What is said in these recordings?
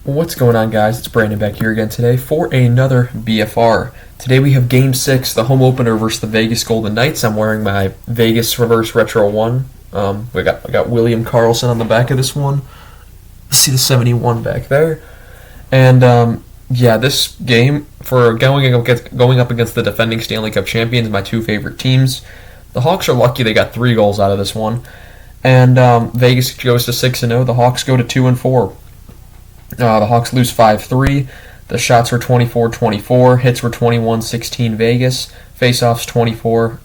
What's going on, guys? It's Brandon back here again today for another BFR. Today we have Game 6, the home opener versus the Vegas Golden Knights. I'm wearing my Vegas Reverse Retro 1. I got William Karlsson on the back of this one. See the 71 back there. And this game, for going up against the defending Stanley Cup champions, my two favorite teams. The Hawks are lucky they got 3 goals out of this one. And Vegas goes to 6-0. The Hawks go to 2-4. The Hawks lose 5-3. The shots were 24-24. Hits were 21-16 Vegas. Faceoffs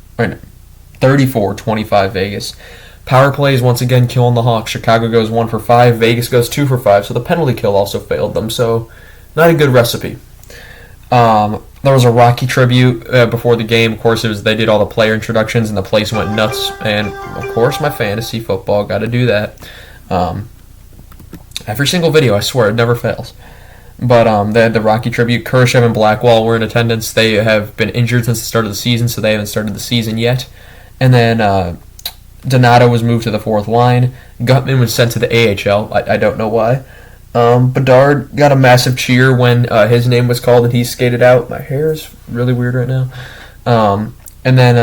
34-25 Vegas. Power plays once again killing the Hawks. Chicago goes 1 for 5. Vegas goes 2 for 5. So the penalty kill also failed them. So not a good recipe. There was a Rocky tribute before the game. Of course, they did all the player introductions and the place went nuts. And of course, my fantasy football got to do that. Every single video, I swear, it never fails. But they had the Rocky tribute. Kurashev and Blackwell were in attendance. They have been injured since the start of the season, so they haven't started the season yet. And then Donato was moved to the 4th line. Gutman was sent to the AHL. I don't know why. Bedard got a massive cheer when his name was called and he skated out. My hair is really weird right now. And then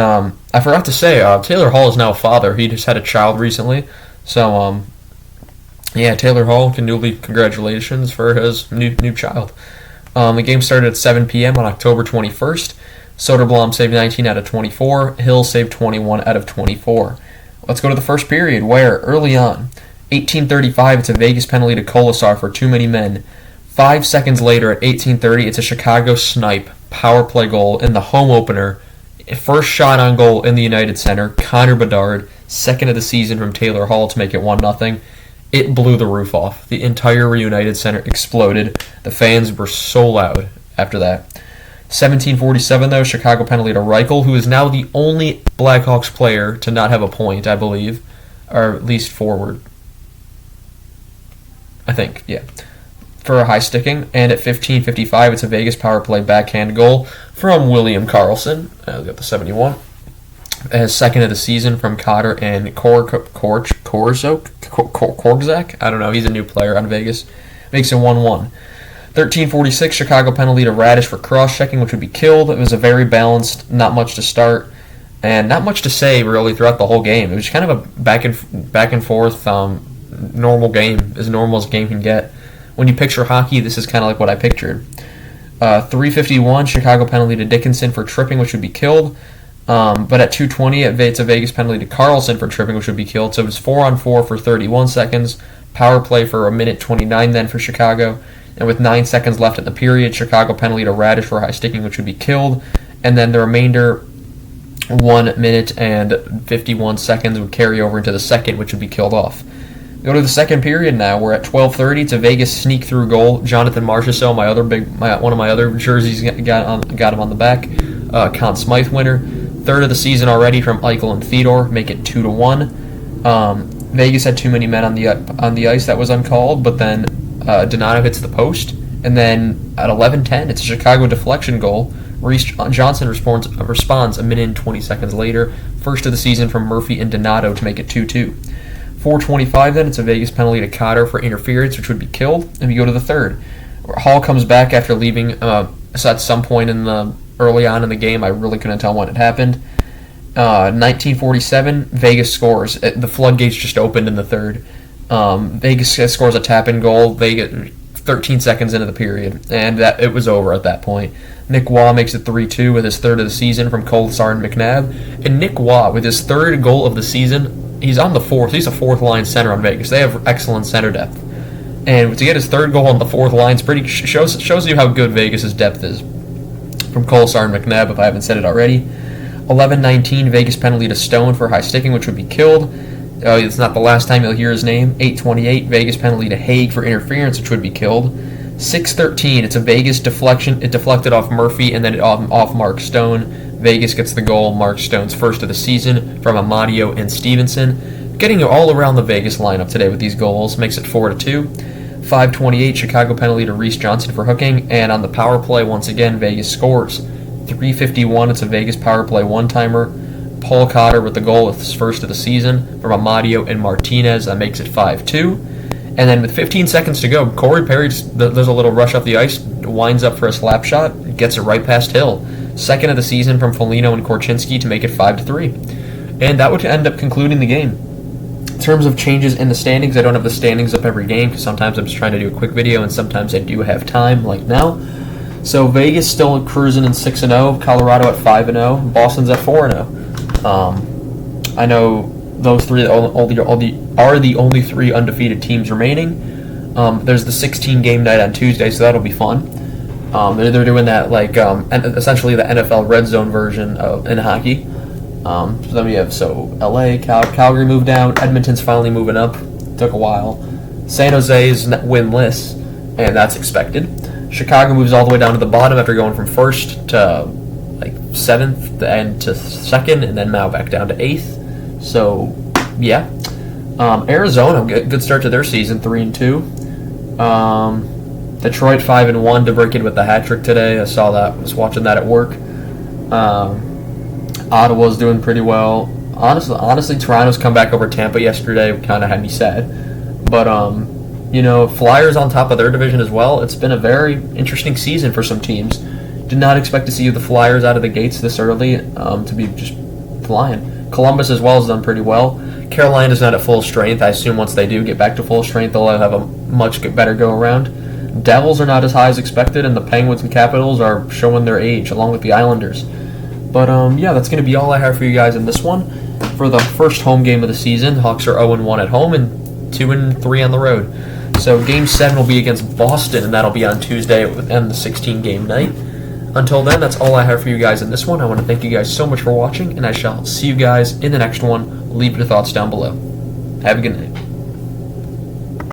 I forgot to say, Taylor Hall is now a father. He just had a child recently. So, Taylor Hall, congratulations for his new child. The game started at 7 p.m. on October 21st. Soderblom saved 19 out of 24. Hill saved 21 out of 24. Let's go to the first period, where, early on, 18:35, it's a Vegas penalty to Kolesar for too many men. 5 seconds later, at 18:30, it's a Chicago snipe power play goal in the home opener. First shot on goal in the United Center. Connor Bedard, second of the season from Taylor Hall to make it 1-0. It blew the roof off. The entire United Center exploded. The fans were so loud after that. 17:47, though, Chicago penalty to Reichel, who is now the only Blackhawks player to not have a point, I believe. Or at least forward. I think, yeah. For a high sticking. And at 15:55, it's a Vegas power play backhand goal from William Karlsson. We got the 71. His second of the season from Cotter and Korczak. I don't know. He's a new player on Vegas. Makes it 1-1. 13:46, Chicago penalty to Radish for cross-checking, which would be killed. It was a very balanced, not much to start, and not much to say really throughout the whole game. It was kind of a back and forth normal game, as normal as a game can get. When you picture hockey, this is kind of like what I pictured. 3:51, Chicago penalty to Dickinson for tripping, which would be killed. But at 2:20, it's a Vegas penalty to Karlsson for tripping, which would be killed. So it was 4-on-4 for 31 seconds. Power play for 1:29 then for Chicago. And with 9 seconds left in the period, Chicago penalty to Radish for high sticking, which would be killed. And then the remainder, 1 minute and 51 seconds, would carry over into the second, which would be killed off. Go to the second period now. We're at 12:30. It's a Vegas sneak-through goal. Jonathan Marchessault, one of my other jerseys, got him on the back. Conn Smythe winner. Third of the season already from Eichel and Theodore, make it 2-1. Vegas had too many men on the ice. That was uncalled, but then Donato hits the post, and then at 11:10, it's a Chicago deflection goal. Reese Johnson responds a minute and 20 seconds later. First of the season from Murphy and Donato to make it 2-2. 4:25 then, it's a Vegas penalty to Cotter for interference, which would be killed. And we go to the third. Hall comes back after leaving at some point early on in the game. I really couldn't tell when it happened. 19:47, Vegas scores. The floodgates just opened in the third. Vegas scores a tap-in goal. They get 13 seconds into the period, and it was over at that point. Nick Waugh makes it 3-2 with his third of the season from Kolesar and McNabb. And Nick Waugh, with his third goal of the season, he's on the fourth. He's a fourth-line center on Vegas. They have excellent center depth. And to get his third goal on the fourth line shows you how good Vegas' depth is. From Kolesar and McNabb, if I haven't said it already. 11:19, Vegas penalty to Stone for high sticking, which would be killed. It's not the last time you'll hear his name. 8:28, Vegas penalty to Haig for interference, which would be killed. 6:13, it's a Vegas deflection. It deflected off Murphy and then off Mark Stone. Vegas gets the goal. Mark Stone's first of the season from Amadio and Stevenson. Getting all around the Vegas lineup today with these goals makes it 4-2. 5:28, Chicago penalty to Reese Johnson for hooking, and on the power play, once again, Vegas scores. 3:51, it's a Vegas power play one-timer. Paul Cotter with the goal with his first of the season from Amadio and Martinez. That makes it 5-2. And then with 15 seconds to go, Corey Perry does a little rush up the ice, winds up for a slap shot, gets it right past Hill. Second of the season from Foligno and Korchinski to make it 5-3. And that would end up concluding the game. In terms of changes in the standings, I don't have the standings up every game because sometimes I'm just trying to do a quick video and sometimes I do have time, like now. So Vegas still cruising in 6-0, Colorado at 5-0, Boston's at 4-0. I know those three are the only three undefeated teams remaining. There's the 16-game night on Tuesday, so that'll be fun. They're doing that like essentially the NFL red zone version in hockey. So then we have LA, Calgary moved down, Edmonton's finally moving up. Took a while. San Jose is winless, and that's expected. Chicago moves all the way down to the bottom after going from first to like 7th and to 2nd, and then now back down to 8th. So yeah, Arizona good start to their season, 3-2. Detroit 5-1 to break in with the hat trick today. I saw that. Was watching that at work. Ottawa's doing pretty well. Honestly, Toronto's come back over Tampa yesterday. Kind of had me sad, but Flyers on top of their division as well. It's been a very interesting season for some teams. Did not expect to see the Flyers out of the gates this early to be just flying. Columbus as well has done pretty well. Carolina's not at full strength. I assume once they do get back to full strength, they'll have a much better go-around. Devils are not as high as expected, and the Penguins and Capitals are showing their age, along with the Islanders. But, yeah, that's going to be all I have for you guys in this one. For the first home game of the season, Hawks are 0-1 at home and 2-3 on the road. So Game 7 will be against Boston, and that'll be on Tuesday and the 16-game night. Until then, that's all I have for you guys in this one. I want to thank you guys so much for watching, and I shall see you guys in the next one. Leave your thoughts down below. Have a good night.